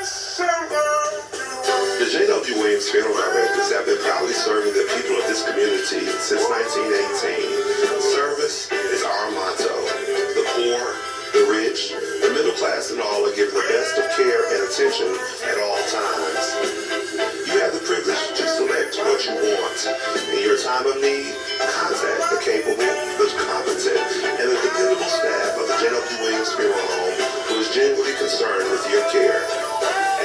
The Jwwilliams funeral directors have been proudly serving the people of this community since 1918. Service is our motto. The poor, the rich, the middle class, and all are given the best of care and attention at all times. You have the privilege to select what you want. In your time of need, contact the capable, the competent, and the dependable staff of the Jwwilliams Funeral Home who is genuinely concerned with your care.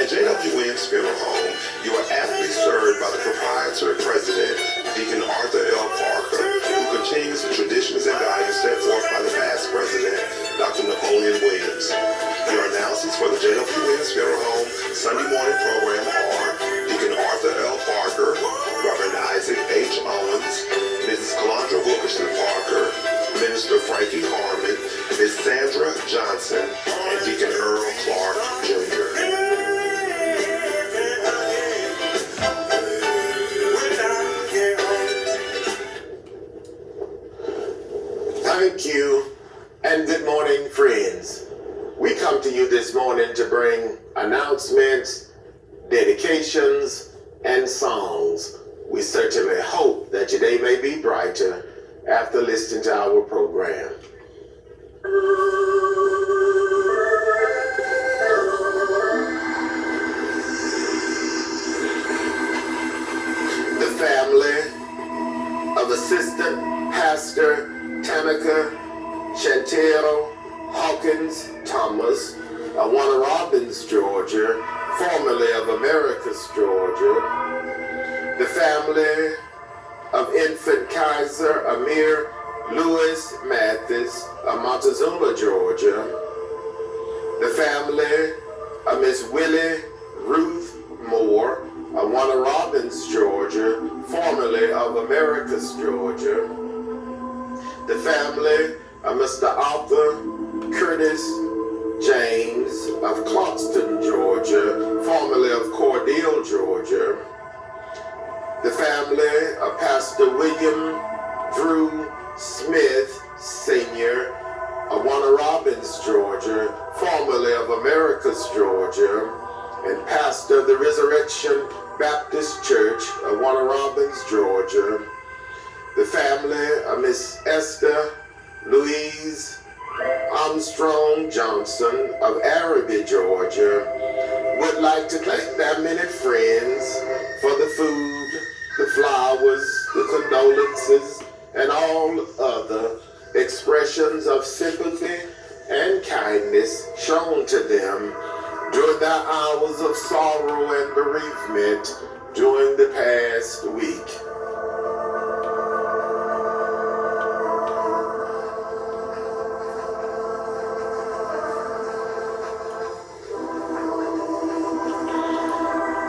At Jwwilliams Funeral Home, you are aptly served by the proprietor president, Deacon Arthur L. Parker, who continues the traditions and values set forth by the past president, Dr. Napoleon Williams. Your announcements for the Jwwilliams Funeral Home Sunday morning program are Deacon Arthur L. Parker, Reverend Isaac H. Owens, Mrs. Calandra Wilkerson Parker, Minister Frankie Harmon, Ms. Sandra Johnson, and Deacon Earl Clark, Jr. Thank you, and good morning, friends. We come to you this morning to bring announcements, dedications, and songs. We certainly hope that your day may be brighter after listening to our program. The family of Assistant Pastor Tanika Chantel Hawkins Thomas of Warner Robins, Georgia, formerly of Americus, Georgia. The family of infant Kaiser Amir Lewis Mathis of Montezuma, Georgia. The family of Miss Willie Ruth Moore of Warner Robins, Georgia, formerly of Americus, Georgia. The family of Mr. Arthur Curtis James of Clarkston, Georgia, formerly of Cordele, Georgia. The family of Pastor William Drew Smith, Sr. of Warner Robins, Georgia, formerly of Americus, Georgia, and pastor of the Resurrection Baptist Church of Warner Robins, Georgia. The family of Miss Esther Louise Armstrong Johnson of Araby, Georgia, would like to thank their many friends for the food, the flowers, the condolences, and all other expressions of sympathy and kindness shown to them during their hours of sorrow and bereavement during the past week.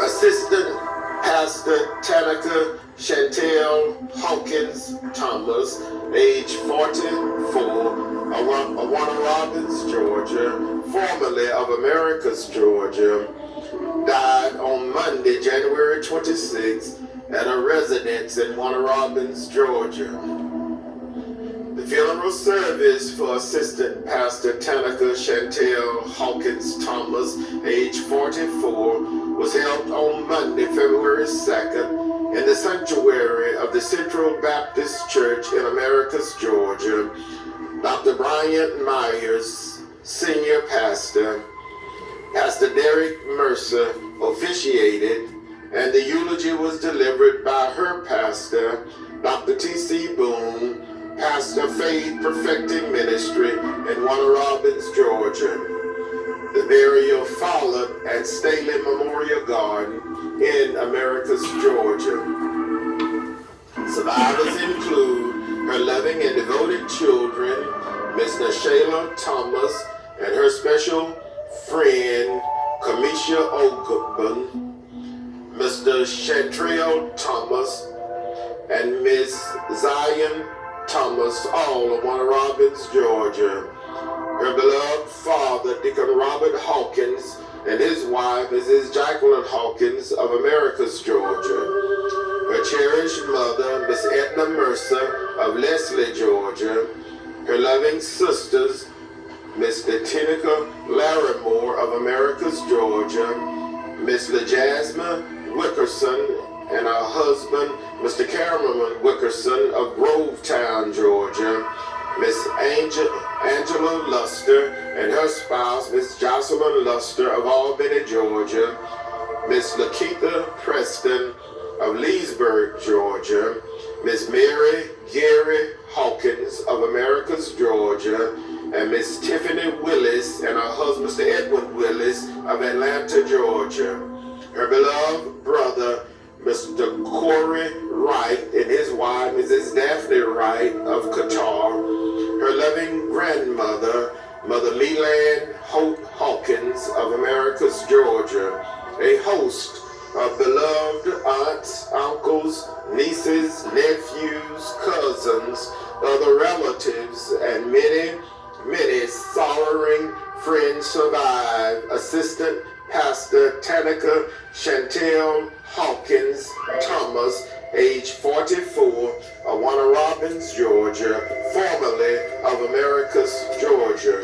Assistant Pastor Tanika Chantel Hawkins Thomas, age 44, of Warner Robins, Georgia, formerly of Americus, Georgia, died on Monday, January 26, at a residence in Warner Robins, Georgia. The funeral service for Assistant Pastor Tanika Chantel Hawkins Thomas, age 44, was held on Monday, February 2nd, in the sanctuary of the Central Baptist Church in Americus, Georgia. Dr. Bryant Myers, Senior Pastor, Pastor Derek Mercer officiated, and the eulogy was delivered by her pastor, Dr. T.C. Boone, Pastor Faith Perfecting Ministry in Warner Robins, Georgia. The burial followed at Staley Memorial Garden in Americus, Georgia. Survivors include her loving and devoted children, Ms. Nashayla Thomas, and her special friend, Kamisha Ogban, Mr. Chantrell Thomas, and Ms. Zion Thomas, all of Warner Robins, Georgia. Her beloved father, Deacon Robert Hawkins, and his wife, Mrs. Jacqueline Hawkins of Americus, Georgia. Her cherished mother, Miss Edna Mercer of Leslie, Georgia. Her loving sisters, Mr. Tinica Larimore of Americus, Georgia, Miss LaJasmine Wickerson and her husband, Mr. Cameron Wickerson of Grovetown, Georgia, Miss Angela Luster and her spouse, Miss Jocelyn Luster of Albany, Georgia, Miss Lakeitha Preston of Leesburg, Georgia, Miss Mary Gary Hawkins of Americus, Georgia, and Miss Tiffany Willis and her husband, Mr. Edwin Willis of Atlanta, Georgia. Her beloved brother, Mr. Corey Wright and his wife, Mrs. Daphne Wright of Qatar. Her loving grandmother, Mother Leland Hope Hawkins of Americus, Georgia. A host of beloved aunts, uncles, nieces, nephews, cousins, other relatives, and many sorrowing friends survive. Assistant Pastor Tanika Chantel Hawkins Thomas, age 44, of Warner Robins, Georgia, formerly of Americus, Georgia.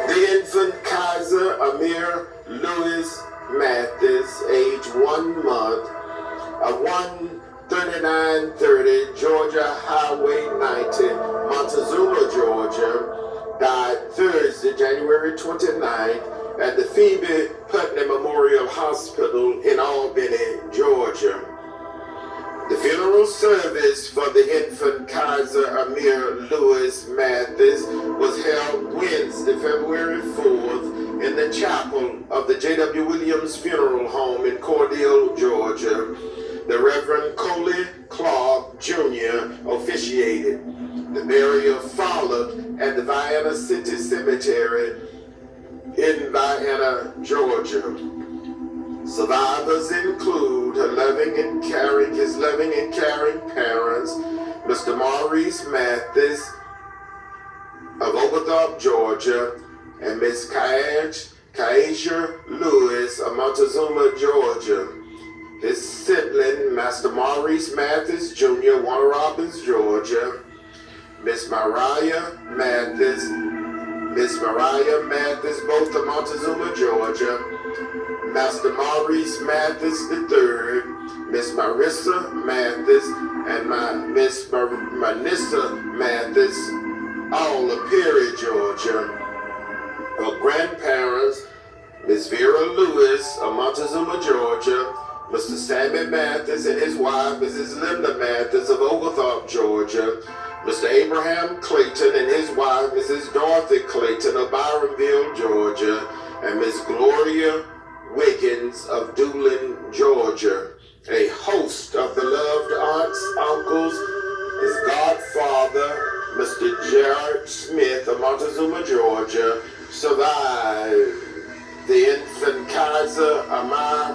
The infant Kaiser Amir Louis Mathis, age 1 month, of 13930 Georgia Highway 90, Montezuma, Georgia, died Thursday, January 29th at the Phoebe Putney Memorial Hospital in Albany, Georgia. The funeral service for the infant Kaiser Amir Louis Mathis was held Wednesday, February 4th in the chapel of the Jwwilliams Funeral Home in Cordele, Georgia. The Reverend Coley Clark Jr. officiated. The burial followed at the Vienna City Cemetery in Vienna, Georgia. Survivors include his loving and caring parents, Mr. Maurice Mathis of Oglethorpe, Georgia, and Miss Kaisha Lewis of Montezuma, Georgia. His sibling, Master Maurice Mathis Jr., Warner Robins, Georgia, Miss Mariah Mathis, both of Montezuma, Georgia, Master Maurice Mathis III, Miss Marissa Mathis, and Miss Manissa Mathis, all of Perry, Georgia. Her grandparents, Miss Vera Lewis of Montezuma, Georgia, Mr. Sammy Mathis and his wife, Mrs. Linda Mathis of Oglethorpe, Georgia, Mr. Abraham Clayton and his wife, Mrs. Dorothy Clayton of Byronville, Georgia, and Miss Gloria Wiggins of Doolin, Georgia. A host of beloved aunts, uncles, his godfather, Mr. Gerald Smith of Montezuma, Georgia, survived. The infant Kaiser Amir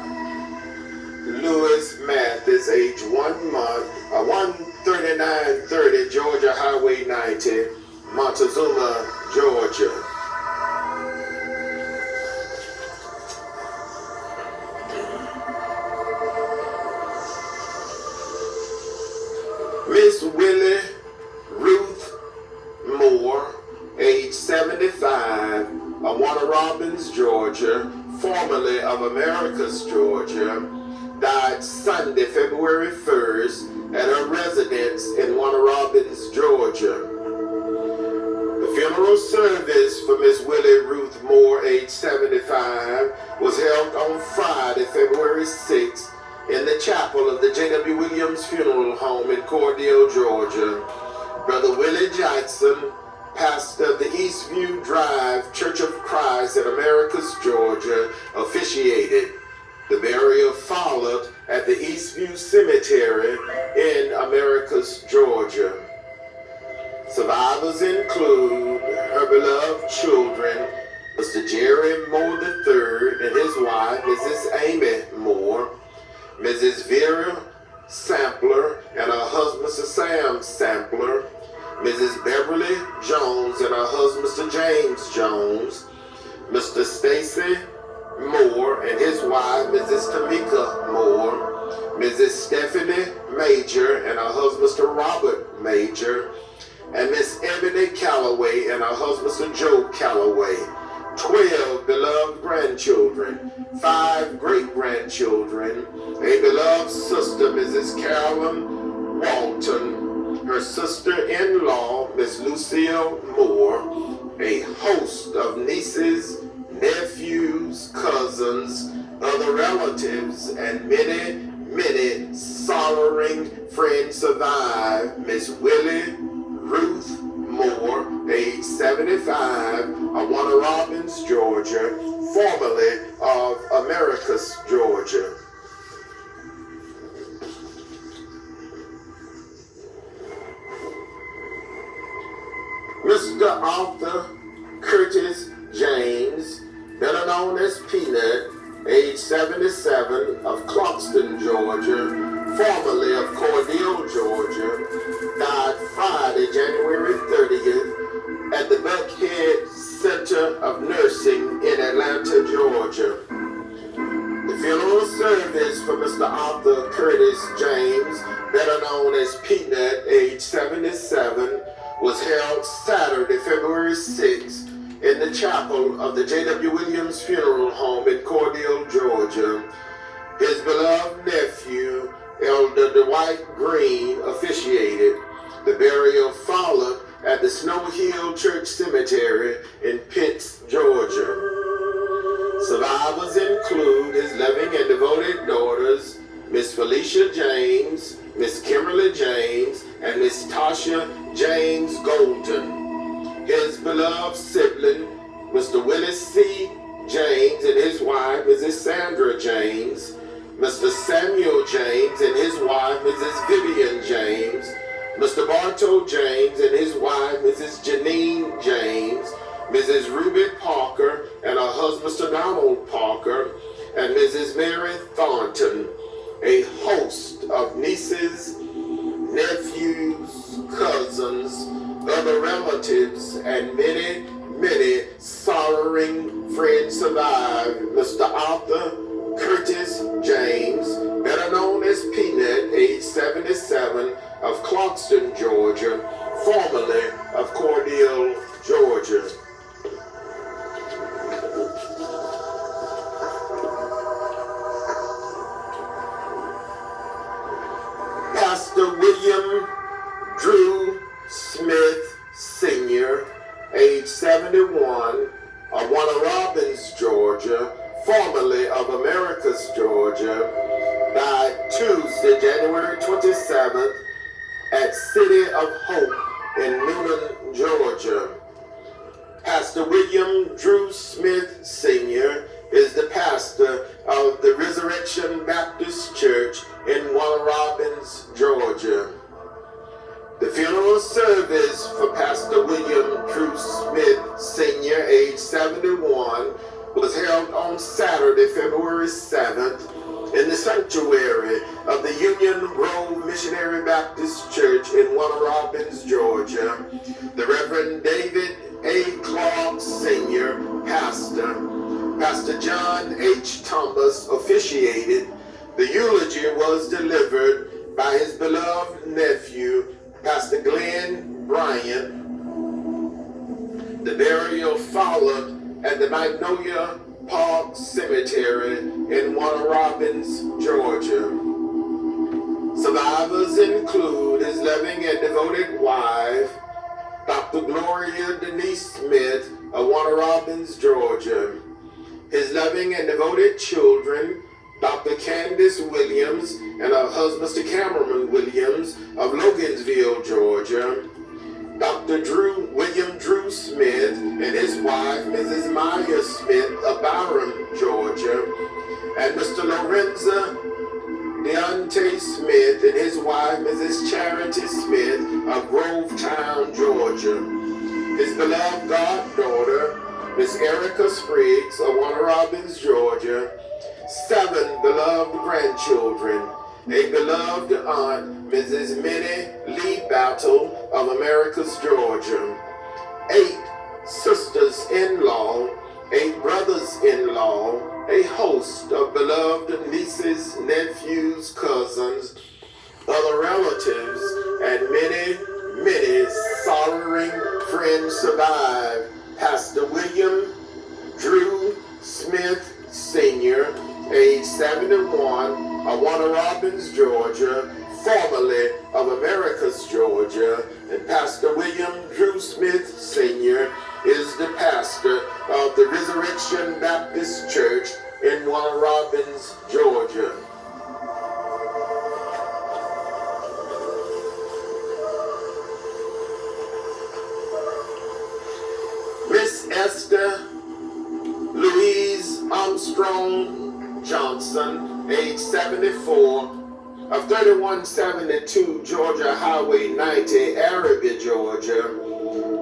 Louis Mathis, age 1 month, 13930 Georgia Highway 90, Montezuma, Georgia. Miss Willie Ruth Moore, age 75, of Warner Robins, Georgia, formerly of Americus, Georgia, died Sunday, February 1st, at her residence in Warner Robins, Georgia. The funeral service for Miss Willie Ruth Moore, age 75, was held on Friday, February 6th, in the chapel of the Jwwilliams Funeral Home in Cordele, Georgia. Brother Willie Jackson, pastor of the Eastview Drive Church of Christ in Americus, Georgia, officiated. The burial followed at the Eastview Cemetery in Americus, Georgia. Survivors include her beloved children, Mr. Jerry Moore III and his wife, Mrs. Amy Moore, Mrs. Vera Sampler and her husband, Mr. Sam Sampler, Mrs. Beverly Jones and her husband, Mr. James Jones, Mr. Stacy Moore and his wife, Mrs. Tamika Moore, Mrs. Stephanie Major and her husband, Mr. Robert Major, and Miss Ebony Calloway and her husband, Mr. Joe Calloway. 12 beloved grandchildren, 5 great-grandchildren, a beloved sister, Mrs. Carolyn Walton, her sister-in-law, Miss Lucille Moore, a host of nieces, nephews, cousins, other relatives, and many, many sorrowing friends survive. Miss Willie Ruth Moore, age 75, of Warner Robins, Georgia, formerly of Americus, Georgia. Mr. Arthur Curtis James, better known as Peanut, age 77, of Clarkston, Georgia, formerly of Cordele, Georgia, died Friday, January 30th, at the Buckhead Center of Nursing in Atlanta, Georgia. The funeral service for Mr. Arthur Curtis James, better known as Peanut, age 77, was held Saturday, February 6th, in the chapel of the Jwwilliams Funeral Home in Cordele, Georgia. His beloved nephew, Elder Dwight Green, officiated. The burial followed at the Snow Hill Church Cemetery in Pitts, Georgia. Survivors include his loving and devoted daughters, Miss Felicia James, Miss Kimberly James, and Miss Tasha James Golden. His beloved sibling, Mr. Willis C. James and his wife, Mrs. Sandra James, Mr. Samuel James and his wife, Mrs. Vivian James, Mr. Bartow James and his wife, Mrs. Janine James, Mrs. Ruby Parker and her husband, Mr. Donald Parker, and Mrs. Mary Thornton, a host of nieces, nephews, cousins, other relatives, and many, many sorrowing friends survive. Mr. Arthur Curtis James, better known as Peanut, age 77, of Clarkston, Georgia, formerly of Cordele, Georgia. Pastor William Drew Smith Sr., age 71, of Warner Robins, Georgia, formerly of Americus, Georgia, died Tuesday, January 27th, at City of Hope in Newnan, Georgia. Pastor William Drew Smith Sr. is the pastor of the Resurrection Baptist Church in Warner Robins, Georgia. The funeral service for Pastor William Drew Smith Sr., age 71, was held on Saturday, February 7th, in the sanctuary of the Union Grove Missionary Baptist Church in Warner Robins, Georgia. The Reverend David A. Clark Sr., pastor, Pastor John H. Thomas officiated. The eulogy was delivered by his beloved nephew, Pastor Glenn Bryant. The burial followed at the Magnolia Park Cemetery in Warner Robins, Georgia. Survivors include his loving and devoted wife, Dr. Gloria Denise Smith of Warner Robins, Georgia. His loving and devoted children, Dr. Candace Williams and her husband, Mr. Cameron Williams of Logansville, Georgia. Dr. William Drew Smith and his wife, Mrs. Maya Smith of Byram, Georgia. And Mr. Lorenzo Deontay Smith and his wife, Mrs. Charity Smith of Grovetown, Georgia. His beloved goddaughter, Miss Erica Spriggs of Warner Robins, Georgia. 7 beloved grandchildren. A beloved aunt, Mrs. Minnie Lee Battle of Americus, Georgia. 8 sisters-in-law, 8 brothers-in-law, a host of beloved nieces, nephews, cousins, other relatives, and many sorrowing friends survive. Pastor William Drew Smith Sr., age 71, of Warner Robins, Georgia, formerly of Americus, Georgia, and Pastor William Drew Smith Sr. is the pastor of the Resurrection Baptist Church in Warner Robins, Georgia. Miss Esther Louise Armstrong Johnson, age 74, of 3172 Georgia Highway 90, Arabi, Georgia,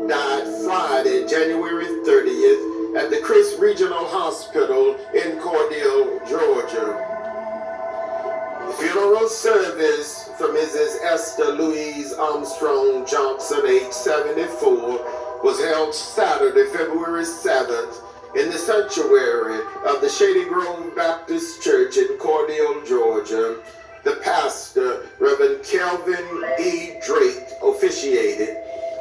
died Friday, January 30th at the Chris Regional Hospital in Cordele, Georgia. The funeral service for Mrs. Esther Louise Armstrong Johnson, age 74, was held Saturday, February 7th in the sanctuary of the Shady Grove Baptist Church in Cordele, Georgia. The pastor, Reverend Kelvin E. Drake, officiated.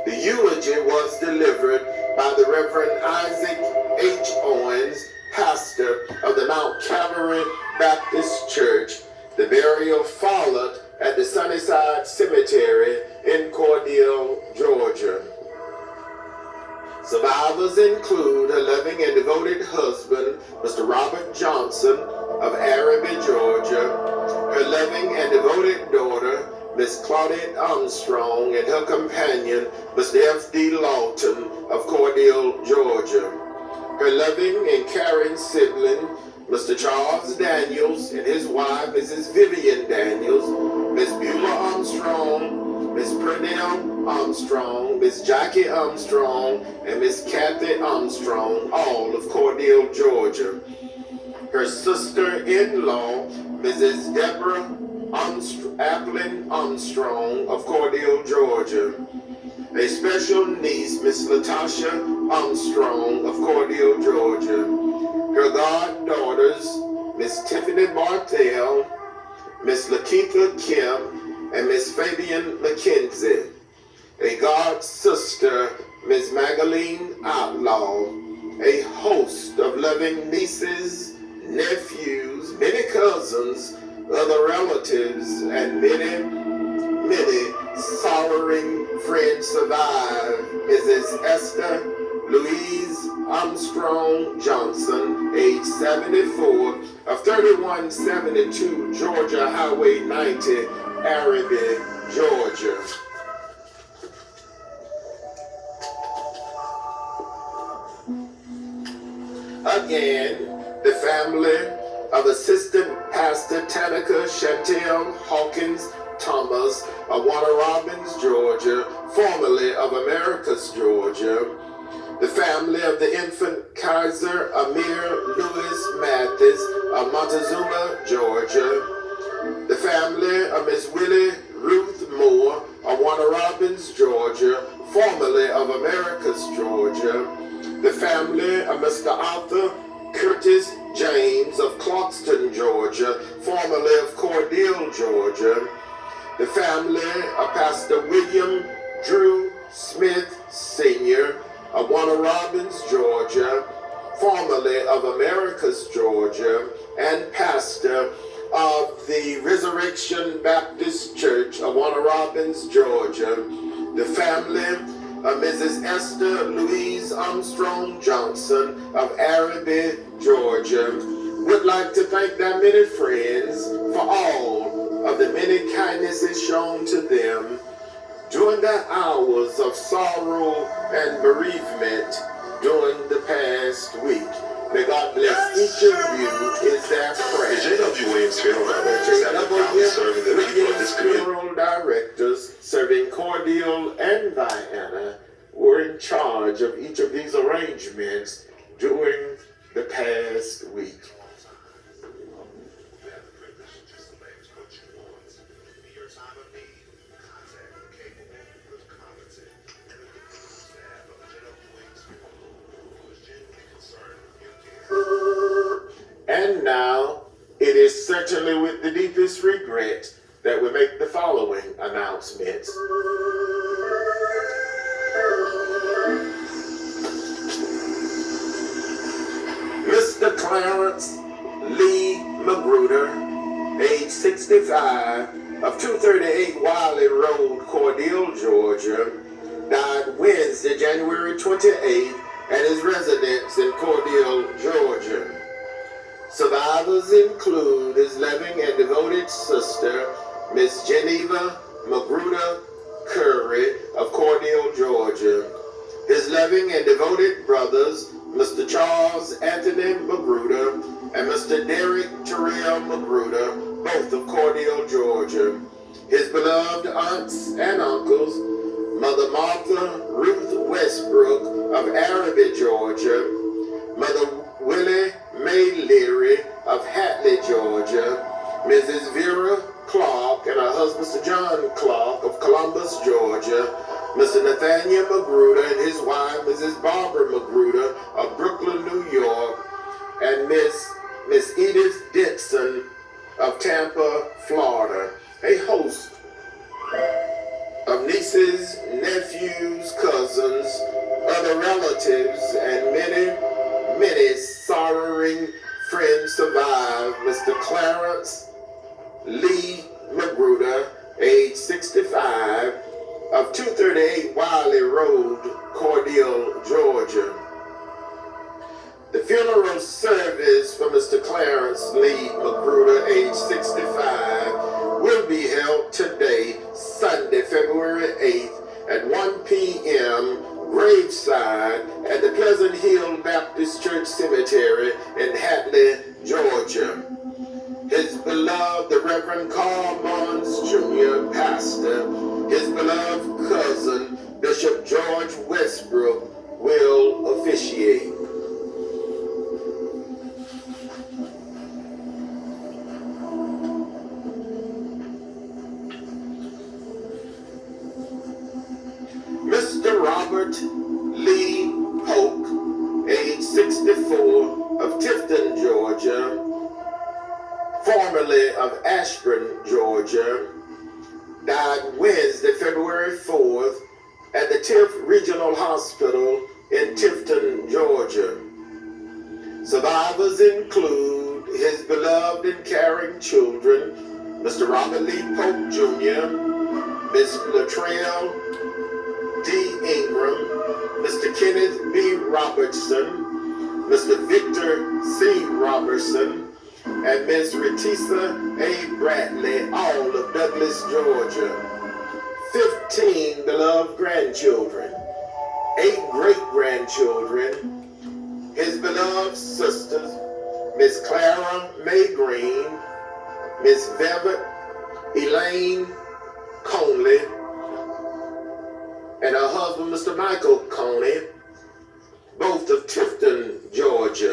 The eulogy was delivered by the Reverend Isaac H. Owens, pastor of the Mount Calvary Baptist Church. The burial followed at the Sunnyside Cemetery in Cordele, Georgia. Survivors include her loving and devoted husband, Mr. Robert Johnson of Arabi, Georgia, her loving and devoted daughter, Miss Claudette Armstrong, and her companion, Mr. F.D. Lawton of Cordele, Georgia, her loving and caring sibling, Mr. Charles Daniels, and his wife, Mrs. Vivian Daniels, Miss Beulah Armstrong, Miss Pernell Armstrong, Miss Jackie Armstrong, and Miss Kathy Armstrong, all of Cordele, Georgia. Her sister-in-law, Mrs. Deborah Applin Armstrong of Cordele, Georgia. A special niece, Miss Latasha Armstrong of Cordele, Georgia. Her goddaughters, Miss Tiffany Barthel, Miss Lakeitha Kim, and Miss Fabian McKenzie. A god sister, Miss Magaline Outlaw. A host of loving nieces, nephews, many cousins, other relatives, and many sorrowing friends survive. Mrs. Esther Louise Armstrong Johnson, age 74, of 3172 Georgia Highway 90, Arabi, Georgia. Again, the family of Assistant Pastor Tanika Chantel Hawkins Thomas of Warner Robins, Georgia, formerly of Americus, Georgia. The family of the infant Kaiser Amir Lewis Mathis of Montezuma, Georgia. The family of Miss Willie Ruth Moore of Warner Robins, Georgia, formerly of Americus, Georgia. The family of Mr. Arthur Curtis James of Clarkston, Georgia, formerly of Cordele, Georgia. The family of Pastor William Drew Smith Sr. of Warner Robins, Georgia, formerly of Americus, Georgia, and pastor of the Resurrection Baptist Church of Warner Robins, Georgia. The family of Mrs. Esther Louise Armstrong Johnson of Arabi, Georgia, would like to thank their many friends for all of the many kindnesses shown to them during their hours of sorrow and bereavement during the past week. May God bless each of you is their prayer. The Jwwilliams funeral directors have been proudly serving the people of this community. Funeral directors serving Cordele and Vienna were in charge of each of these arrangements during the past week. Concerned certainly with the deepest regret that we make the following announcements. Mr. Clarence Lee Magruder, age 65, of 238 Wiley Road, Cordele, Georgia, died Wednesday, January 28th at his residence in Cordele, Georgia. Survivors include his loving and devoted sister, Miss Geneva Magruder Curry of Cordele, Georgia. His loving and devoted brothers, Mr. Charles Anthony Magruder and Mr. Derek Terrell Magruder, both of Cordele, Georgia. His beloved aunts and uncles, Mother Martha Ruth Westbrook of Araby, Georgia, Mother Willie Mae Leary of Hatley, Georgia, Mrs. Vera Clark and her husband, Mr. John Clark of Columbus, Georgia, Mr. Nathaniel Magruder and his wife, Mrs. Barbara Magruder of Brooklyn, New York, and Miss Edith Denson of Tampa, Florida. A host of nieces, nephews, cousins, other relatives, and many sorrowing friends survive Mr. Clarence Lee Magruder, age 65, of 238 Wiley Road, Cordele, Georgia. The funeral service for Mr. Clarence Lee Magruder, age 65, will be held today, Sunday, February 8th at 1 p.m. graveside at the Pleasant Hill Baptist Church Cemetery in Hatley, Georgia. His beloved, the Reverend Carl Mons Jr., pastor, his beloved cousin, Bishop George Westbrook, will officiate. Mr. Robert Lee Polk, age 64, of Tifton, Georgia, formerly of Ashburn, Georgia, died Wednesday, February 4th at the Tiff Regional Hospital in Tifton, Georgia. Survivors include his beloved and caring children, Mr. Robert Lee Polk Jr., Miss Latrell D. Ingram, Mr. Kenneth B. Robertson, Mr. Victor C. Robertson, and Miss Retisa A. Bradley, all of Douglas, Georgia. 15 beloved grandchildren, 8 great-grandchildren, his beloved sisters, Miss Clara Mae Green, Miss Velvet Elaine Conley, and her husband, Mr. Michael Coney, both of Tifton, Georgia.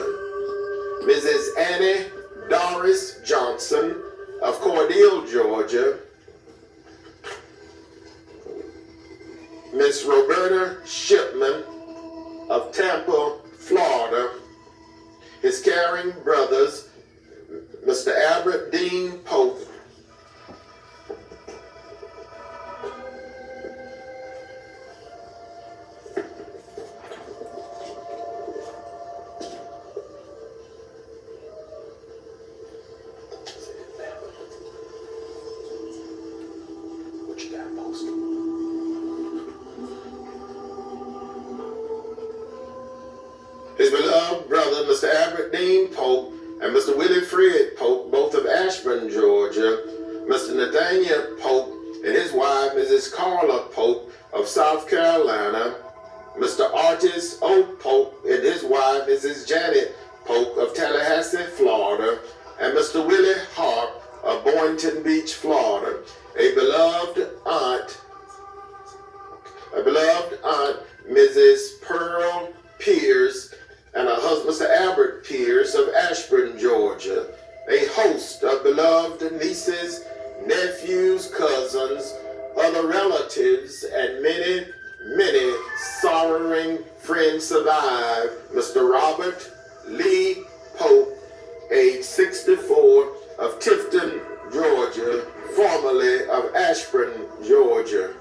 Mrs. Annie Doris Johnson of Cordele, Georgia. Miss Roberta Shipman of Tampa, Florida. His caring brothers, Mr. Albert Dean Pope, his beloved brother, Mr. Albert Dean Pope, and Mr. Willie Fred Pope, both of Ashburn, Georgia, Mr. Nathaniel Pope and his wife, Mrs. Carla Pope of South Carolina, Mr. Artis O. Pope and his wife, Mrs. Janet Pope of Tallahassee, Florida, and Mr. Willie Harp of Boynton Beach, Florida. A beloved aunt, Mrs. Pearl Pierce, and her husband, Mr. Albert Pierce of Ashburn, Georgia. A host of beloved nieces, nephews, cousins, other relatives, and many sorrowing friends survive Mr. Robert Lee Pope, age 64, of Tifton, Georgia, formerly of Ashburn, Georgia.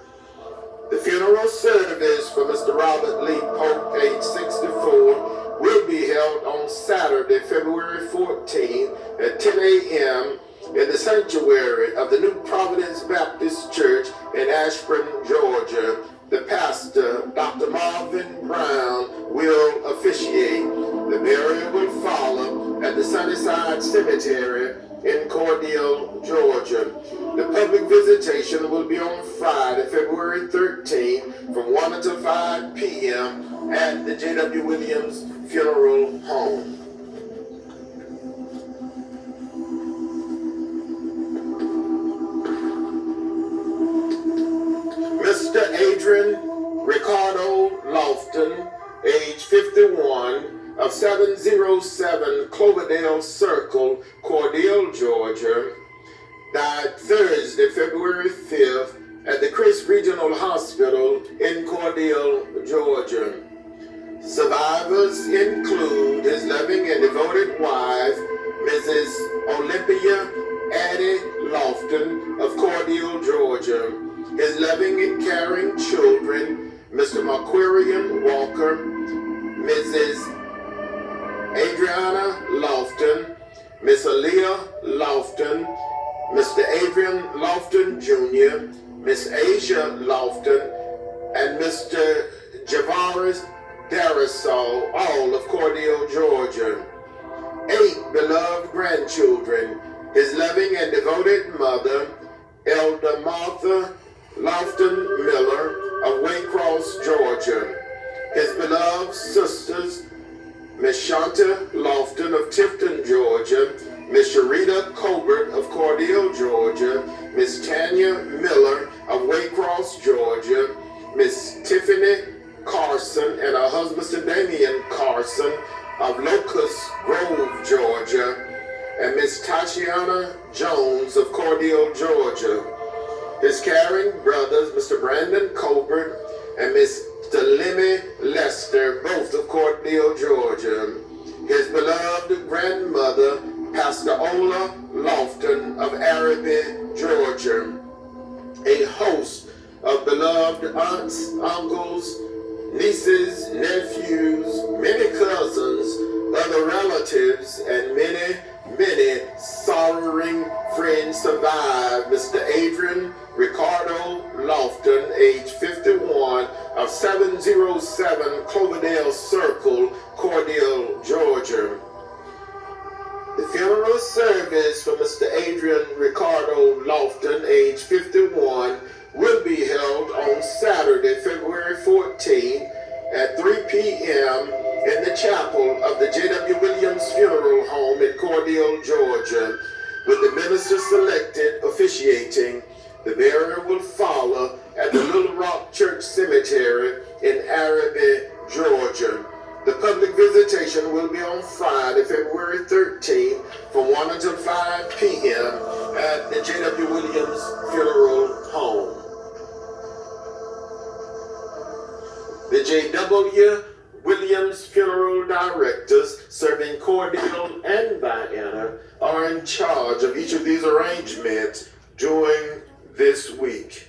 The funeral service for Mr. Robert Lee Polk, age 64, will be held on Saturday, February 14th at 10 a.m. in the sanctuary of the New Providence Baptist Church in Ashburn, Georgia. The pastor, Dr. Marvin Brown, will officiate. The burial will follow at the Sunnyside Cemetery in Cordele, Georgia. The public visitation will be on Friday, February 13th from 1 until 5 p.m. at the Jwwilliams Funeral Home. Mr. Adrian Ricardo Lofton, age 51, of 707 Cloverdale Circle, Cordele, Georgia, died Thursday, February 5th at the Chris Regional Hospital in Cordele, Georgia. Survivors include his loving and devoted wife, Mrs. Olympia Addie Lofton of Cordele, Georgia. His loving and caring children, Mr. Marquarian Walker, Mrs. Adriana Lofton, Miss Aaliyah Lofton, Mr. Adrian Lofton Jr., Miss Asia Lofton, and Mr. Javaris Darisol, all of Cordele, Georgia. 8 beloved grandchildren, his loving and devoted mother, Elder Martha Lofton Miller of Waycross, Georgia. His beloved sisters, Miss Shanta Lofton of Tifton, Georgia, Miss Sharita Colbert of Cordele, Georgia, Miss Tanya Miller of Waycross, Georgia, Miss Tiffany Carson and her husband, Mr. Damian Carson of Locust Grove, Georgia, and Miss Tatiana Jones of Cordele, Georgia. His caring brothers, Mr. Brandon Colbert and Miss Lemmy Lester, both of Cordele, Georgia. His beloved grandmother, Pastor Ola Lofton of Araby, Georgia. A host of beloved aunts, uncles, nieces, nephews, many cousins, other relatives, and many sorrowing friends survive Mr. Adrian Ricardo Lofton, age 51, of 707 Cloverdale Circle, Cordele, Georgia. The funeral service for Mr. Adrian Ricardo Lofton, age 51, will be held on Saturday, February 14th at 3 p.m. in the chapel of the Jwwilliams Funeral Home in Cordele, Georgia, with the minister selected officiating. The burial will follow at the Little Rock Church Cemetery in Araby, Georgia. The public visitation will be on Friday, February 13th from 1 until 5 p.m. at the Jwwilliams Funeral Home. The Jwwilliams Funeral Directors serving Cordele and Vienna are in charge of each of these arrangements during this week.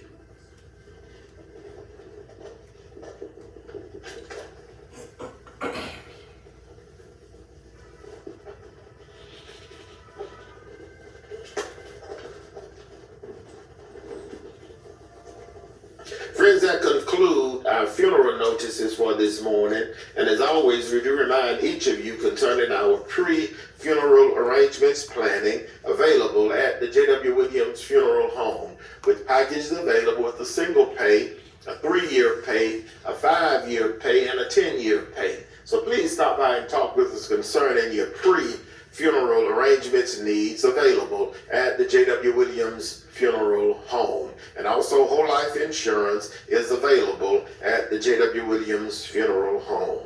Friends, that conclude our funeral notices for this morning. And as always, we do remind each of you concerning our pre-funeral arrangements planning available at the Jwwilliams Funeral Home, with packages available with a single pay, a 3-year pay, a 5-year pay, and a 10-year pay. So please stop by and talk with us concerning your pre-funeral arrangements needs available at the Jwwilliams Funeral Home. And also whole life insurance is available at the Jwwilliams Funeral Home.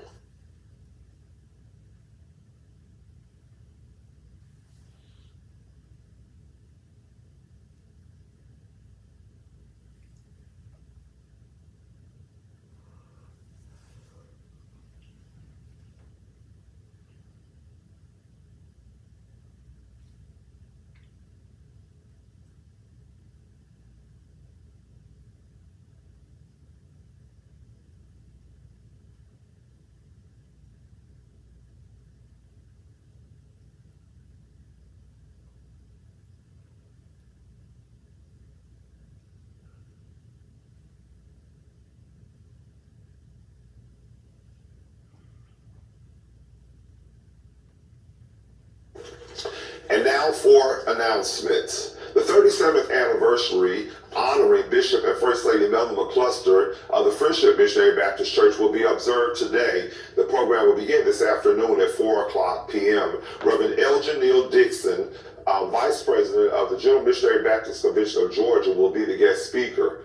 Now for announcements. The 37th anniversary honoring Bishop and First Lady Melvin McCluster of the Friendship Missionary Baptist Church will be observed today. The program will begin this afternoon at 4 o'clock p.m. Reverend Elgin Neal Dixon, Vice President of the General Missionary Baptist Convention of Georgia, will be the guest speaker.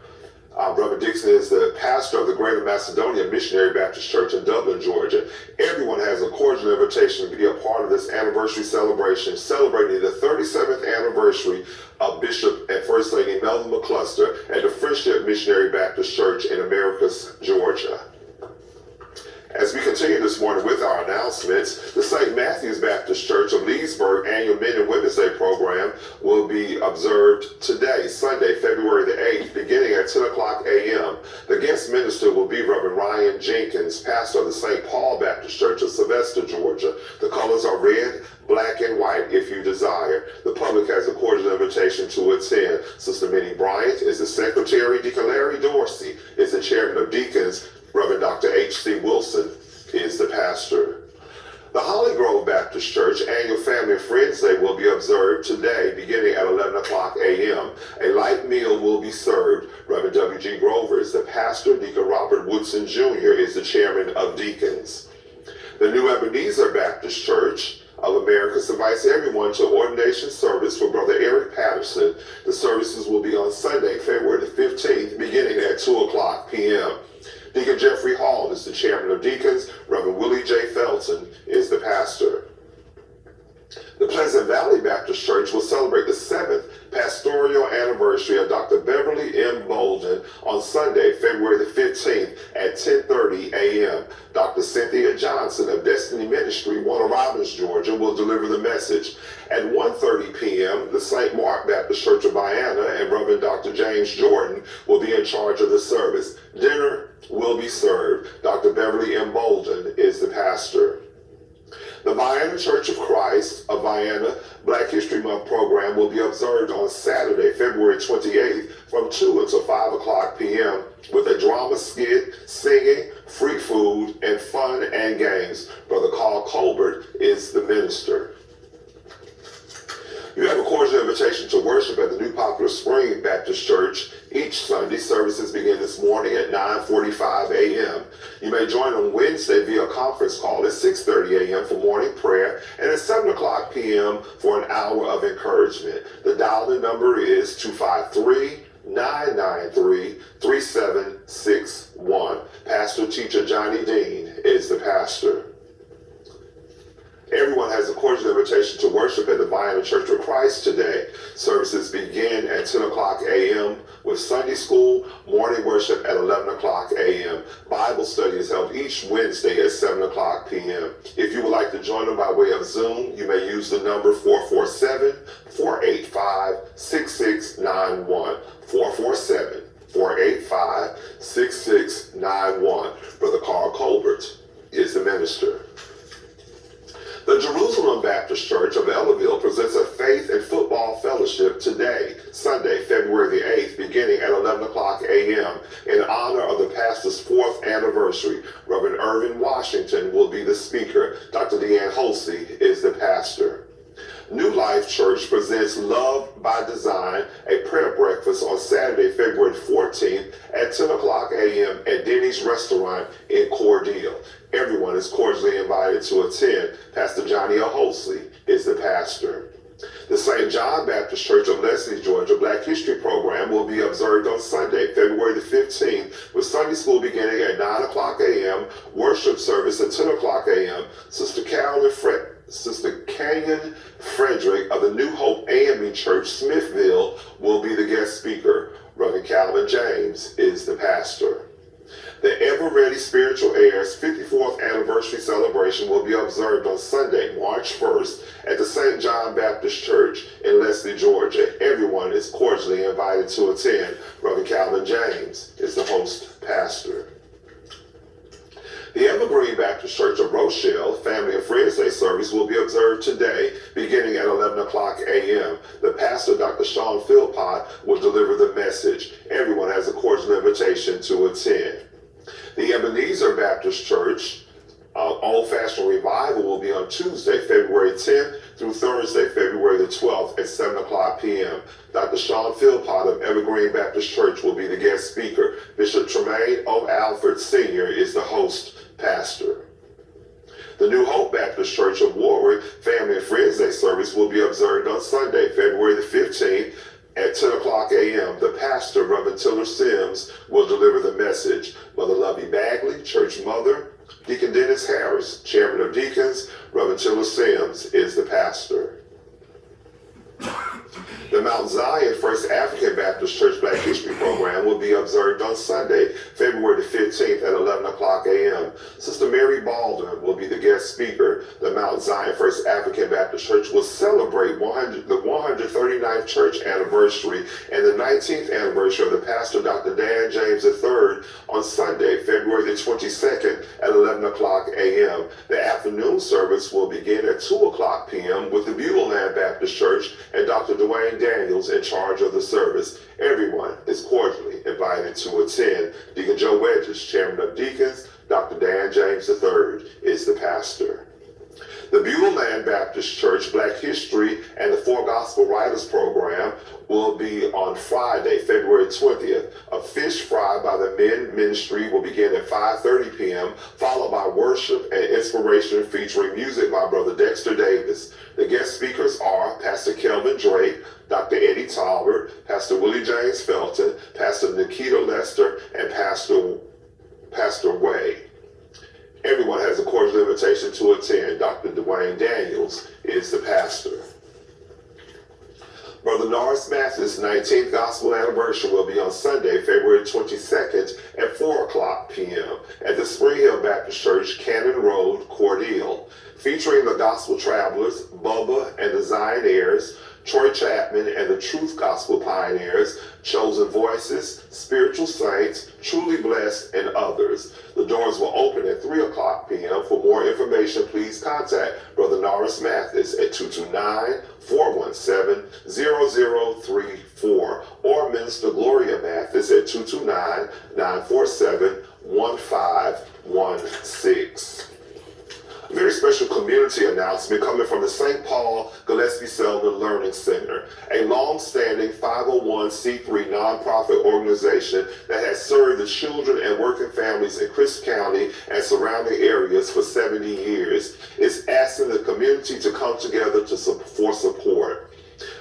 Reverend Dixon is the pastor of the Greater Macedonia Missionary Baptist Church in Dublin, Georgia. Everyone has a cordial invitation to be a part of this anniversary celebration, celebrating the 37th anniversary of Bishop and First Lady Melvin McCluster at the Friendship Missionary Baptist Church in Americus, Georgia. As we continue this morning with our announcements, the St. Matthew's Baptist Church of Leesburg annual Men and Women's Day program will be observed today, Sunday, February the 8th, beginning at 10 o'clock a.m. The guest minister will be Reverend Ryan Jenkins, pastor of the St. Paul Baptist Church of Sylvester, Georgia. The colors are red, black, and white if you desire. The public has a cordial invitation to attend. Sister Minnie Bryant is the secretary. Deacon Larry Dorsey is the chairman of deacons. Reverend Dr. H.C. Wilson is the pastor. The Holly Grove Baptist Church annual Family and Friends Day will be observed today, beginning at 11 o'clock a.m. A light meal will be served. Reverend W.G. Grover is the pastor. Deacon Robert Woodson Jr. is the chairman of deacons. The New Ebenezer Baptist Church of America invites everyone to ordination service for Brother Eric Patterson. The services will be on Sunday, February the 15th, beginning at 2 o'clock p.m. Deacon Jeffrey Hall is the chairman of deacons. Reverend Willie J. Felton is the pastor. The Pleasant Valley Baptist Church will celebrate the 7th pastoral anniversary of Dr. Beverly M. Bolden on Sunday, February the 15th at 10:30 a.m. Dr. Cynthia Johnson of Destiny Ministry, Warner Robins, Georgia, will deliver the message. At 1:30 p.m., the St. Mark Baptist Church of Vienna and Reverend Dr. James Jordan will be in charge of the service. Dinner will be served. Dr. Beverly M. Bolden is the pastor. The Vienna Church of Christ of Vienna Black History Month program will be observed on Saturday, February 28th from 2 until 5 o'clock p.m. with a drama skit, singing, free food, and fun and games. Brother Carl Colbert is the minister. You have a cordial invitation to worship at the New Poplar Spring Baptist Church each Sunday. Services begin this morning at 9:45 a.m. You may join on Wednesday via conference call at 6:30 a.m. for morning prayer and at 7 o'clock p.m. for an hour of encouragement. The dial-in number is 253-993-3761. Pastor Teacher Johnny Dean is the pastor. Everyone has a cordial invitation to worship at the Vienna Church of Christ today. Services begin at 10 o'clock a.m. with Sunday school, morning worship at 11 o'clock a.m. Bible study is held each Wednesday at 7 o'clock p.m. If you would like to join them by way of Zoom, you may use the number 447-485-6691. 447-485-6691. Brother Carl Colbert is the minister. The Jerusalem Baptist Church of Ellerville presents a faith and football fellowship today, Sunday, February the 8th, beginning at 11 o'clock a.m. in honor of the pastor's 4th anniversary. Reverend Irvin Washington will be the speaker. Dr. Deanne Holsey is the pastor. New Life Church presents Love by Design, a prayer breakfast on Saturday, February 14th at 10 o'clock a.m. at Denny's Restaurant in Cordele. Everyone is cordially invited to attend. Pastor Johnny L. Holsey is the pastor. The St. John Baptist Church of Leslie, Georgia Black History program will be observed on Sunday, February the 15th, with Sunday school beginning at 9 o'clock a.m., worship service at 10 o'clock a.m. Sister Canyon Frederick of the New Hope AME Church, Smithville, will be the guest speaker. Reverend Calvin James is the pastor. The Ever Ready Spiritual Heirs 54th anniversary celebration will be observed on Sunday, March 1st at the St. John Baptist Church in Leslie, Georgia. Everyone is cordially invited to attend. Reverend Calvin James is the host pastor. The Evergreen Baptist Church of Rochelle Family and Friends Day service will be observed today, beginning at 11 o'clock a.m. The pastor, Dr. Sean Philpott, will deliver the message. Everyone has a cordial invitation to attend. The Ebenezer Baptist Church Old-Fashioned Revival will be on Tuesday, February 10th. through Thursday, February the 12th at 7 o'clock p.m. Dr. Sean Philpott of Evergreen Baptist Church will be the guest speaker. Bishop Tremaine O. Alford Sr. is the host pastor. The New Hope Baptist Church of Warwick Family and Friends Day service will be observed on Sunday, February the 15th at 10 o'clock a.m. The pastor, Reverend Tiller Sims, will deliver the message. Mother Lovey Bagley, Church Mother, Deacon Dennis Harris, Chairman of Deacons, Reverend Tiller Sims is the pastor. The Mount Zion First African Baptist Church Black History Program will be observed on Sunday, February the 15th at 11 o'clock a.m. Sister Mary Baldwin will be the guest speaker. The Mount Zion First African Baptist Church will celebrate the 139th church anniversary and the 19th anniversary of the pastor Dr. Dan James III on Sunday, February the 22nd at 11 o'clock a.m. The afternoon service will begin at 2 o'clock p.m. with the Jwwilliams Baptist Church and Dr. Dwayne Daniels in charge of the service. Everyone is cordially invited to attend. Deacon Joe Wedges, Chairman of Deacons, Dr. Dan James III is the pastor. The Jwwilliams Baptist Church Black History and the Four Gospel Writers program will be on Friday, February 20th. A fish fry by the men ministry will begin at 5:30 p.m., followed by worship and inspiration featuring music by Brother Dexter Davis. The guest speakers are Pastor Kelvin Drake, Dr. Eddie Talbert, Pastor Willie James Felton, Pastor Nikita Lester, and Pastor Way. Everyone has a cordial invitation to attend. Dr. Dwayne Daniels is the pastor. Brother Norris Mathis' 19th Gospel Anniversary will be on Sunday, February 22nd at 4 o'clock p.m. at the Spring Hill Baptist Church, Cannon Road, Cordele, featuring the Gospel Travelers, Bubba and the Zioneers, Troy Chapman and the Truth Gospel Pioneers, Chosen Voices, Spiritual Saints, Truly Blessed, and others. The doors will open at 3 o'clock p.m. For more information, please contact Brother Norris Mathis at 229-417-0034 or Minister Gloria Mathis at 229-947-1516. A very special community announcement coming from the St. Paul Gillespie Selden Learning Center, a long-standing 501c3 nonprofit organization that has served the children and working families in Crisp County and surrounding areas for 70 years, is asking the community to come together for support.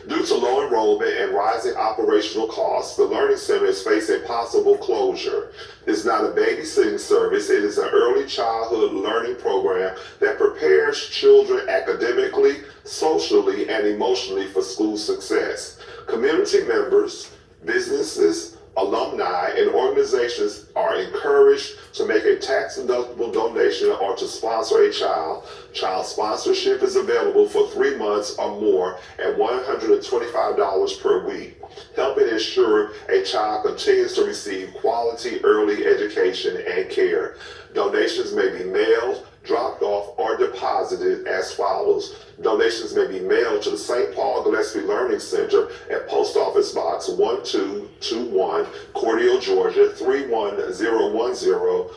Due to low enrollment and rising operational costs, the Learning Center is facing possible closure. It's not a babysitting service. It is an early childhood learning program that prepares children academically, socially, and emotionally for school success. Community members, businesses, alumni, and organizations are encouraged to make a tax-deductible donation or to sponsor a child. Child sponsorship is available for 3 months or more at $125 per week, helping ensure a child continues to receive quality early education and care. Donations may be mailed, dropped off, or deposited as follows. Donations may be mailed to the St. Paul Gillespie Learning Center at Post Office Box 1221, Cordele, Georgia 31010,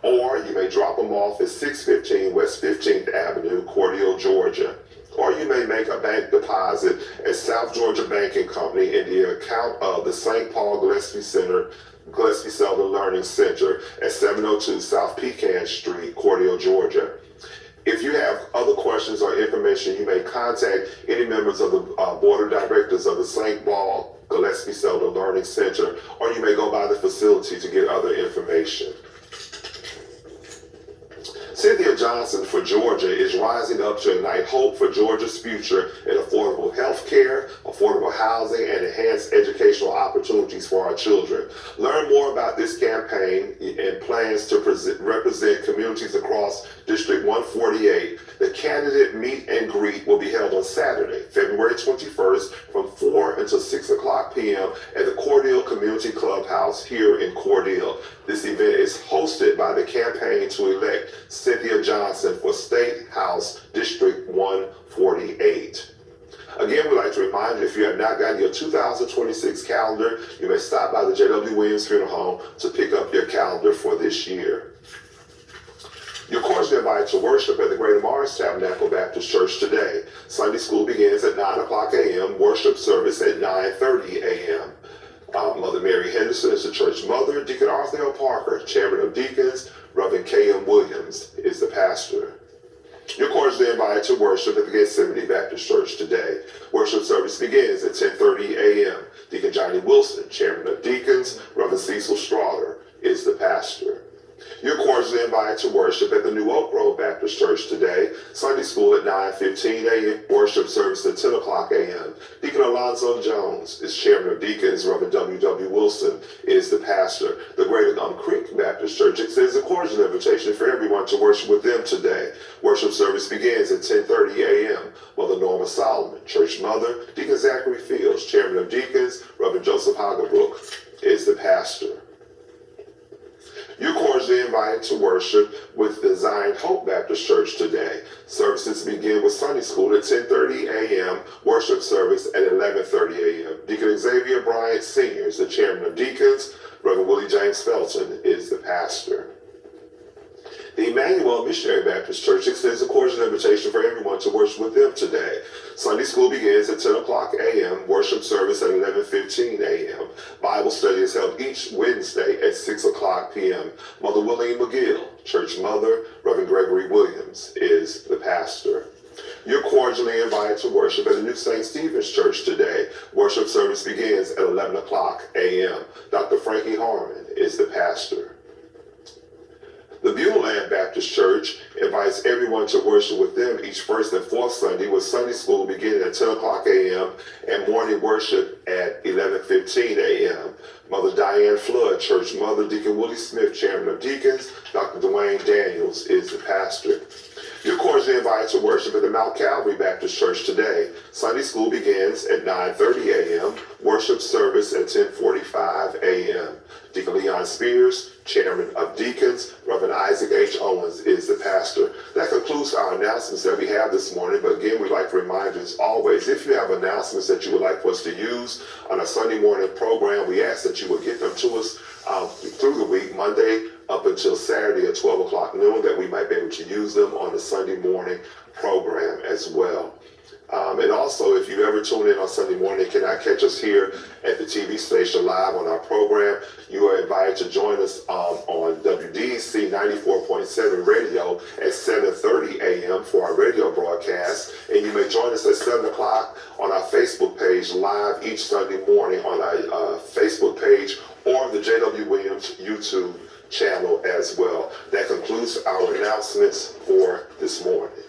or you may drop them off at 615 West 15th Avenue, Cordele, Georgia. Or you may make a bank deposit at South Georgia Banking Company in the account of the St. Paul Gillespie Center, Gillespie Selden Learning Center at 702 South Pecan Street, Cordele, Georgia. If you have other questions or information, you may contact any members of the Board of Directors of the St. Paul Gillespie Selden Learning Center, or you may go by the facility to get other information. Cynthia Johnson for Georgia is rising up to ignite hope for Georgia's future in affordable health care, affordable housing, and enhanced educational opportunities for our children. Learn more about this campaign and plans to represent communities across District 148. The candidate meet and greet will be held on Saturday, February 21st from 4 until 6 o'clock p.m. at the Cordele Community Clubhouse here in Cordele. This event is hosted by the campaign to elect Cynthia Johnson for State House District 148. Again, we'd like to remind you, if you have not gotten your 2026 calendar, you may stop by the Jwwilliams Funeral Home to pick up your calendar for this year. Your course cordially invite to worship at the Greater Mars Tabernacle Baptist Church today. Sunday school begins at 9 o'clock a.m., worship service at 9:30 a.m. Mother Mary Henderson is the church mother. Deacon Arthur L. Parker, chairman of deacons. Reverend K.M. Williams is the pastor. You're cordially invited to worship at the Gethsemane Baptist Church today. Worship service begins at 10:30 a.m. Deacon Johnny Wilson, chairman of deacons. Reverend Cecil Straughter is the pastor. You're cordially invited to worship at the New Oak Grove Baptist Church today. Sunday school at 9:15 a.m. Worship service at 10 o'clock a.m. Deacon Alonzo Jones is chairman of deacons. Reverend W.W. Wilson is the pastor. The Greater Gum Creek Baptist Church extends a cordial invitation for everyone to worship with them today. Worship service begins at 10:30 a.m. Mother Norma Solomon, church mother. Deacon Zachary Fields, chairman of deacons. Reverend Joseph Hagerbrook is the pastor. You're cordially invited to worship with the Zion Hope Baptist Church today. Services begin with Sunday school at 10:30 a.m., worship service at 11:30 a.m. Deacon Xavier Bryant Sr. is the chairman of deacons. Reverend Willie James Felton is the pastor. The Emmanuel Missionary Baptist Church extends a cordial invitation for everyone to worship with them today. Sunday school begins at 10 o'clock a.m., worship service at 11:15 a.m. Bible study is held each Wednesday at 6 o'clock p.m. Mother Willie McGill, church mother. Reverend Gregory Williams is the pastor. You're cordially invited to worship at the New St. Stephen's Church today. Worship service begins at 11 o'clock a.m. Dr. Frankie Harmon is the pastor. The Beulah Land Baptist Church invites everyone to worship with them each first and fourth Sunday, with Sunday school beginning at 10 o'clock a.m. and morning worship at 11:15 a.m. Mother Diane Flood, church mother. Deacon Willie Smith, chairman of deacons. Dr. Dwayne Daniels is the pastor. You're cordially invited to worship at the Mount Calvary Baptist Church today. Sunday school begins at 9:30 a.m., worship service at 10:45 a.m. Deacon Leon Spears, chairman of deacons. Reverend Isaac H. Owens is the pastor. That concludes our announcements that we have this morning. But again, we'd like to remind you, as always, if you have announcements that you would like for us to use on a Sunday morning program, we ask that you would get them to us through the week, Monday up until Saturday at 12 o'clock noon, that we might be able to use them on the Sunday morning program as well. And also, if you ever tune in on Sunday morning and cannot catch us here at the TV station live on our program, you are invited to join us on WDC 94.7 radio at 7:30 a.m. for our radio broadcast. And you may join us at 7 o'clock on our Facebook page live each Sunday morning on our Facebook page or the J.W. Williams YouTube channel as well. That concludes our announcements for this morning.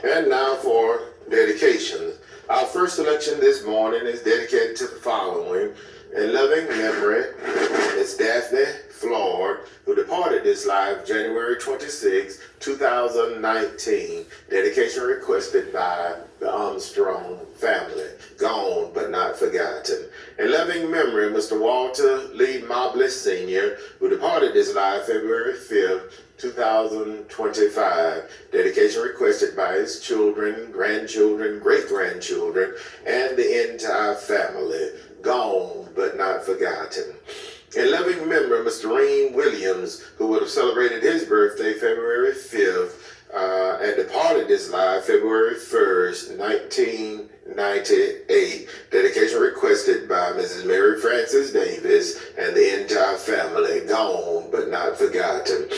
And now for dedication. Our first selection this morning is dedicated to the following. In loving memory, it's Daphne Flord, who departed this life January 26, 2019. Dedication requested by the Armstrong family. Gone but not forgotten. In loving memory, Mr. Walter Lee Mobley Sr., who departed this life February 5th, 2025. Dedication requested by his children, grandchildren, great-grandchildren, and the entire family. Gone but not forgotten. In loving memory, Mr. Jwwilliams, who would have celebrated his birthday February 5th and departed this life February 1st, 1998. Dedication requested by Mrs. Mary Frances Davis and the entire family. Gone but not forgotten.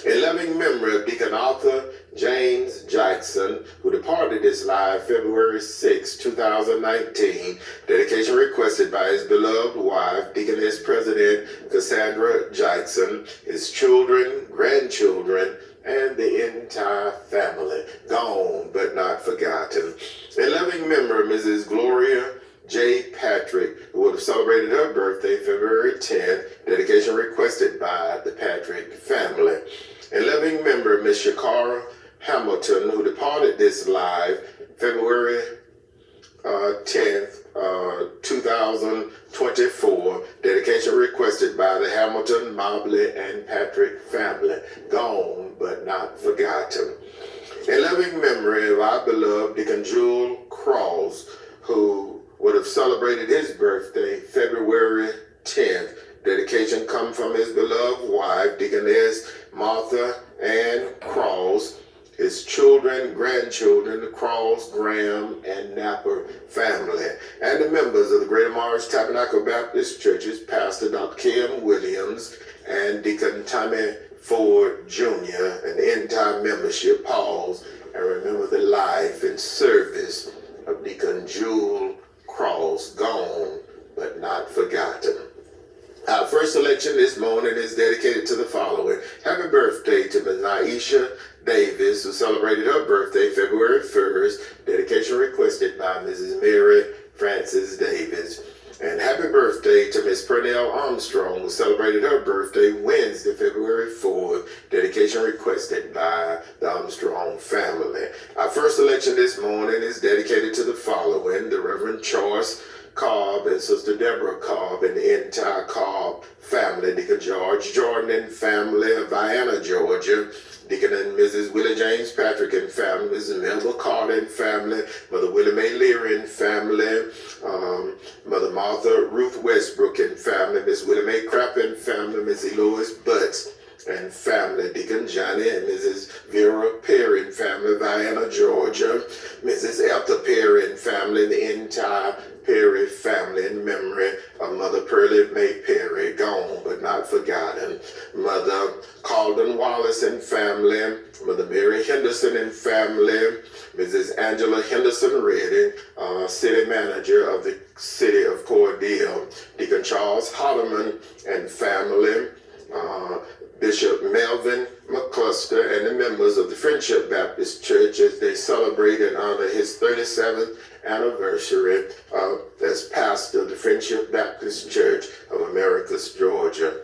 In loving memory of Deacon Arthur James Jackson, who departed this life February 6, 2019. Dedication requested by his beloved wife, Deaconess President Cassandra Jackson, his children, grandchildren, and the entire family. Gone but not forgotten. In loving memory, Mrs. Gloria J. Patrick, who would have celebrated her birthday February 10th. Dedication requested by the Patrick family. In loving memory, Miss Shakara Hamilton, who departed this life February 10th, 2024. Dedication requested by the Hamilton, Mobley, and Patrick family. Gone but not forgotten. In loving memory of our beloved Deacon Jwwilliams, who would have celebrated his birthday February 10th. Dedication come from his beloved wife, Deaconess Martha Ann Cross, his children, grandchildren, the Cross, Graham, and Napper family, and the members of the Greater Morris Tabernacle Baptist Churches, Pastor Dr. Jwwilliams and Deacon Tommy Ford Jr., and the entire membership pause and remember the life and service of Deacon Jwwilliams, gone but not forgotten. Our first selection this morning is dedicated to the following. Happy birthday to Ms. Naisha Davis, who celebrated her birthday February 1st. Dedication requested by Mrs. Mary Frances Davis. And happy birthday to Ms. Pernell Armstrong, who celebrated her birthday Wednesday, February 4th. Dedication requested by the Armstrong family. Our first selection this morning is dedicated to the following. The Reverend Charles Cobb and Sister Deborah Cobb and the entire Cobb family, Deacon George Jordan and family of Vienna, Georgia, Deacon and Mrs. Willie James Patrick and family, Mrs. Melba Carter and family, Mother Willie Mae Leary and family, Mother Martha Ruth Westbrook and family, Miss Willie Mae Crapp and family, Miss Elois Butts and family, Deacon Johnny and Mrs. Vera Perry and family, Vienna, Georgia, Mrs. Elta Perry and family, the entire Perry family in memory of Mother Pearlie Mae Perry, gone but not forgotten, Mother Calden Wallace and family, Mother Mary Henderson and family, Mrs. Angela Henderson Redding, city manager of the city of Cordele, Deacon Charles Holloman and family, Bishop Melvin McCluster and the members of the Friendship Baptist Church as they celebrate and honor his 37th anniversary as pastor of the Friendship Baptist Church of Americus, Georgia.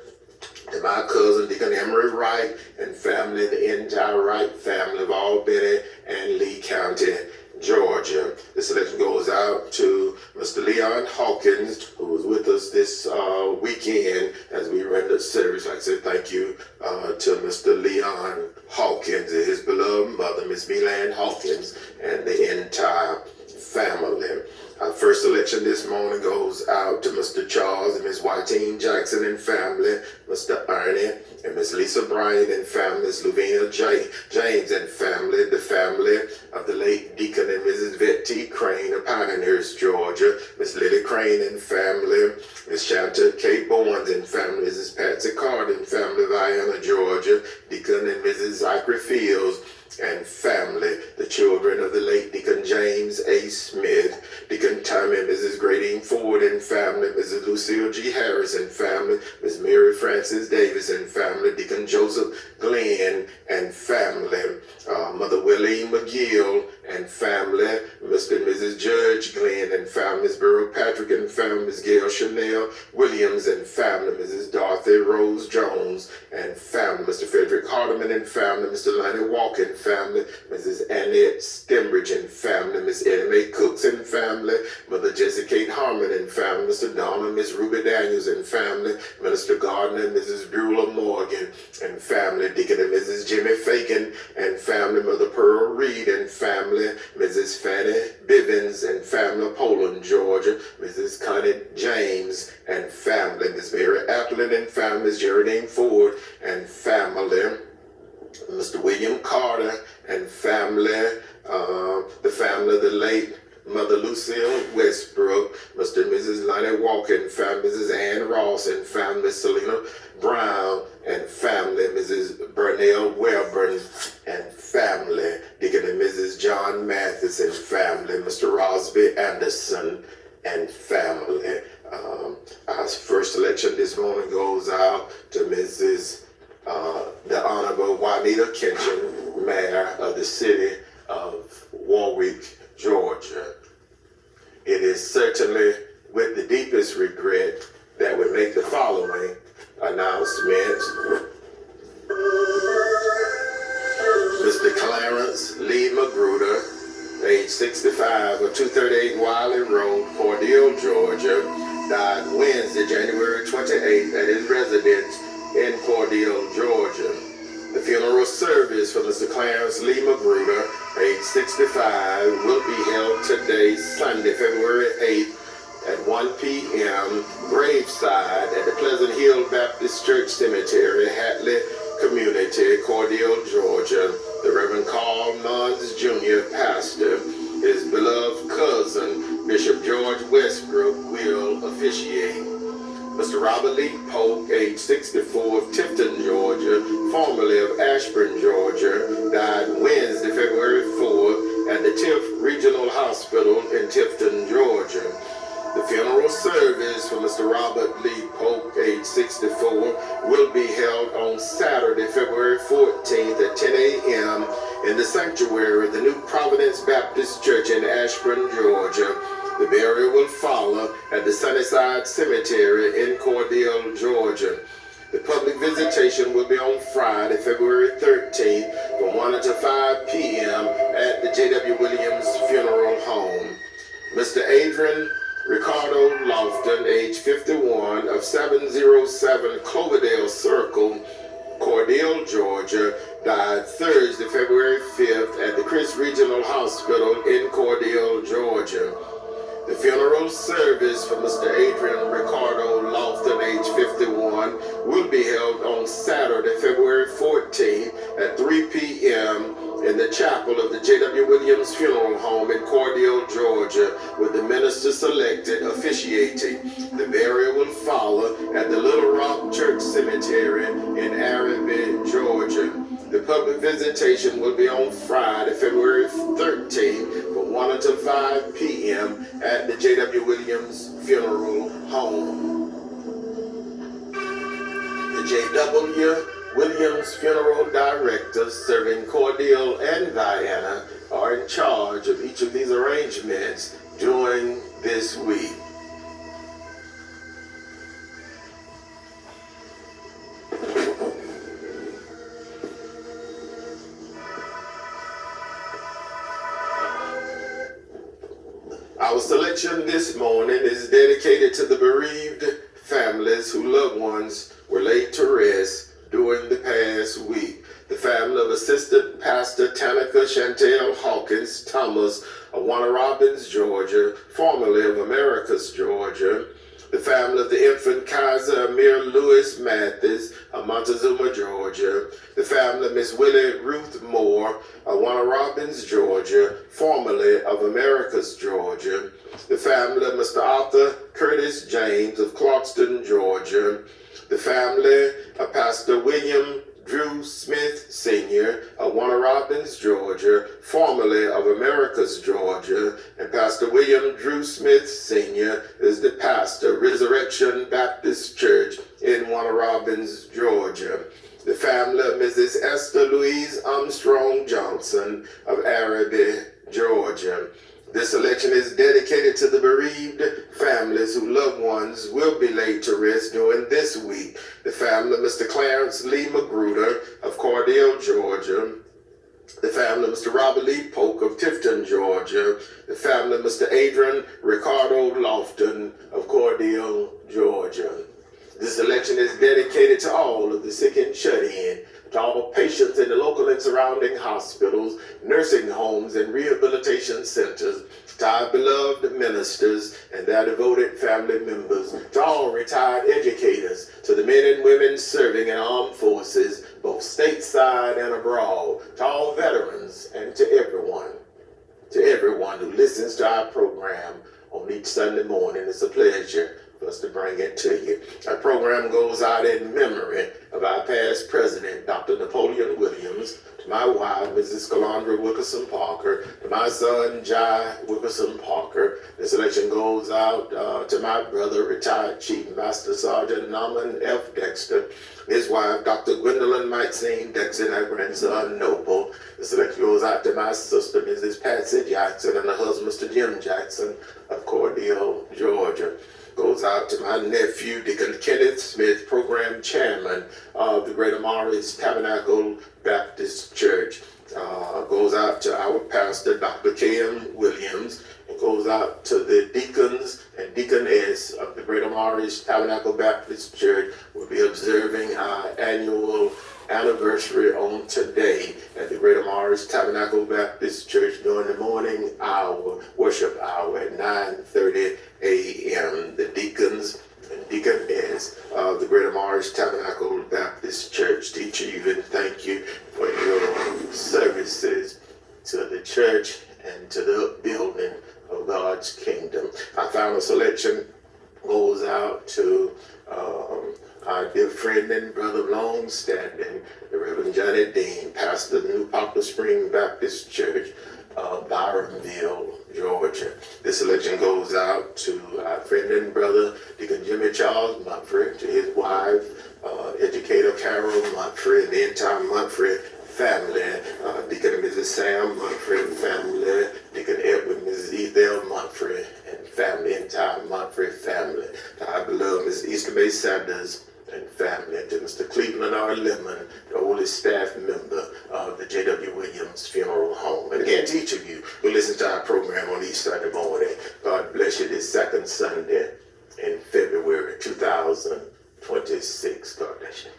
And my cousin Deacon Emery Wright and family, the entire Wright family of Albany and Lee County, Georgia. This selection goes out to Mr. Leon Hawkins, who was with us this weekend as we rendered service. Like I said, thank you to Mr. Leon Hawkins and his beloved mother, Miss Melan Hawkins, and the entire family. Our first selection this morning goes out to Mr. Charles and Miss Whitine Jackson and family, Mr. Ernie and Miss Lisa Bryant and family, Miss Luvina James and family, the family of the late Deacon and Mrs. Vetty Crane of Pinehurst, Georgia, Miss Liddy Crane and family, Miss Shanta K. Bowens and family, Mrs. Patsy Carter and family, Vienna, Georgia, Deacon and Mrs. Zachary Fields and family, the children of the late Deacon James A. Smith, Deacon Tommy and Mrs. Gradine Ford and family, Mrs. Lucille G. Harris and family, Miss Mary Frances Davis and family, Deacon Joseph Glenn and family, Mother Willie McGill and family, Mr. and Mrs. Judge Glenn and family, Miss Burrow Patrick and family, Miss Gail Chanel Williams and family, Mrs. Dorothy Rose Jones and family, Mr. Frederick Hardeman and family, Mr. Lonnie Walker and family, Mrs. Annette Stembridge and family, Miss Eddie Mae Cooks and family, Mother Jessie Kate Harmon and family, Mr. Donna, Miss Ruby Daniels and family, Minister Gardner and Mrs. Beulah Morgan and family, Deacon and Mrs. Jimmy Fagan and family, Mother Pearl Reed and family, Mrs. Fanny Bivens and family, Poland, Georgia, Mrs. Connie James and family, Miss Mary Appleton and family, Miss Geraldine Ford and family, Mr. William Carter and family, the family of the late Mother Lucille Westbrook, Mr. and Mrs. Lonnie Walker and family, Mrs. Ann Ross and family, Miss Selena Brown and family, Mrs. Burnell Webburn and family, Deacon and Mrs. John Mathis and family, Mr. Rosby Anderson and family. Our first selection this morning goes out to Mrs. The Honorable Juanita Kitchen, Mayor of the City of Warwick, Georgia. It is certainly with the deepest regret that we make the following announcement. Mr. Clarence Lee Magruder age 65, of 238 Wiley Road, Cordele, Georgia, died Wednesday, January 28th at his residence in Cordele, Georgia. The funeral service for Mr. Clarence Lee Magruder, age 65, will be held today, Sunday, February 8th, at 1 p.m., graveside at the Pleasant Hill Baptist Church Cemetery, Hatley Community, Cordele, Georgia. The Reverend Carl Munns Jr., pastor, his beloved cousin, Bishop George Westbrook, will officiate. Mr. Robert Lee Polk, age 64, of Tifton, Georgia, formerly of Ashburn, Georgia, died Wednesday, February 4th, at the Tiff Regional Hospital in Tifton, Georgia. The funeral service for Mr. Robert Lee Polk, age 64, will be held on Saturday, February 14th at 10 a.m. in the sanctuary of the New Providence Baptist Church in Ashburn, Georgia. The burial will follow at the Sunnyside Cemetery in Cordele, Georgia. The public visitation will be on Friday, February 13th from 1 until 5 p.m. at the Jwwilliams Funeral Home. Mr. Adrian Ricardo Lofton, age 51, of 707 Cloverdale Circle, Cordele, Georgia, died Thursday, February 5th at the Chris Regional Hospital in Cordele, Georgia. The funeral service for Mr. Adrian Ricardo Lofton, age 51, will be held on Saturday, February 14th at 3 p.m. in the chapel of the Jwwilliams Funeral Home in Cordele, Georgia, with the minister selected officiating. The burial will follow at the Little Rock Church Cemetery in Arabi, Georgia. The public visitation will be on Friday, February 13th from 1 until 5 p.m. at the Jwwilliams Funeral Home. The Jwwilliams Funeral Directors serving Cordele and Diana are in charge of each of these arrangements during this week. Our selection this morning is dedicated to the bereaved families whose loved ones were laid to rest during the past week. The family of Assistant Pastor Tanika Chantel Hawkins Thomas of Warner Robins, Georgia, formerly of Americus, Georgia. The family of the infant Kaiser Amir Lewis Mathis of Montezuma, Georgia. The family of Miss Willie Ruth Moore of Warner Robins, Georgia, formerly of Americus, Georgia. The family of Mr. Arthur Curtis James of Clarkston, Georgia. The family of Pastor William Drew Smith Sr. of Warner Robins, Georgia, formerly of Americus, Georgia, and Pastor William Drew Smith Sr. is the pastor, Resurrection Baptist Church in Warner Robins, Georgia. The family of Mrs. Esther Louise Armstrong Johnson of Arabi, Georgia. This selection is dedicated to the bereaved families whose loved ones will be laid to rest during this week. The family of Mr. Clarence Lee Magruder of Cordele, Georgia. The family of Mr. Robert Lee Polk of Tifton, Georgia. The family of Mr. Adrian Ricardo Lofton of Cordele, Georgia. This selection is dedicated to all of the sick and shut-in, to all patients in the local and surrounding hospitals, nursing homes, and rehabilitation centers, to our beloved ministers and their devoted family members, to all retired educators, to the men and women serving in armed forces, both stateside and abroad, to all veterans, and to everyone who listens to our program on each Sunday morning. It's a pleasure for us to bring it to you. Our program goes out in memory of our past president, Dr. Napoleon Williams, to my wife, Mrs. Calandra Wilkerson Parker, to my son, Jai Wilkerson Parker. The selection goes out to my brother, retired Chief Master Sergeant Norman F. Dexter, his wife, Dr. Gwendolyn Maxine Dexter, and our grandson, Noble. The selection goes out to my sister, Mrs. Patsy Jackson, and her husband, Mr. Jim Jackson of Cordele, Georgia. Goes out to my nephew, Deacon Kenneth Smith, program chairman of the Greater Morris Tabernacle Baptist Church. goes out to our pastor, Dr. Jwwilliams. It goes out to the deacons and deaconess of the Greater Morris Tabernacle Baptist Church. We'll be observing our annual anniversary on today at the Greater Morris Tabernacle Baptist Church during the morning hour, worship hour at 9:30 a.m. The deacons and deaconess of the Greater Morris Tabernacle Baptist Church teach you and thank you for your services to the church and to the upbuilding of God's kingdom. Our final selection goes out to our dear friend and brother of long-standing, the Reverend Johnny Dean, pastor of the New Poplar Spring Baptist Church, Byronville, Georgia. This selection goes out to our friend and brother, Deacon Jimmy Charles Mumphrey, to his wife, educator Carol Mumphrey, and the entire Mumphrey family, Deacon and Mrs. Sam Mumphrey and family, Deacon Edward and Mrs. Ethel Mumphrey and family, entire Mumphrey family, to our beloved Mrs. Easter May Sanders and family, to Mr. Cleveland R. Lemon, the oldest staff member of the Jwwilliams Funeral Home. And again, to each of you who listen to our program on each Sunday morning, God bless you this second Sunday in February 2026. God bless you.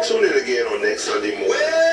Tune in again on next Sunday morning.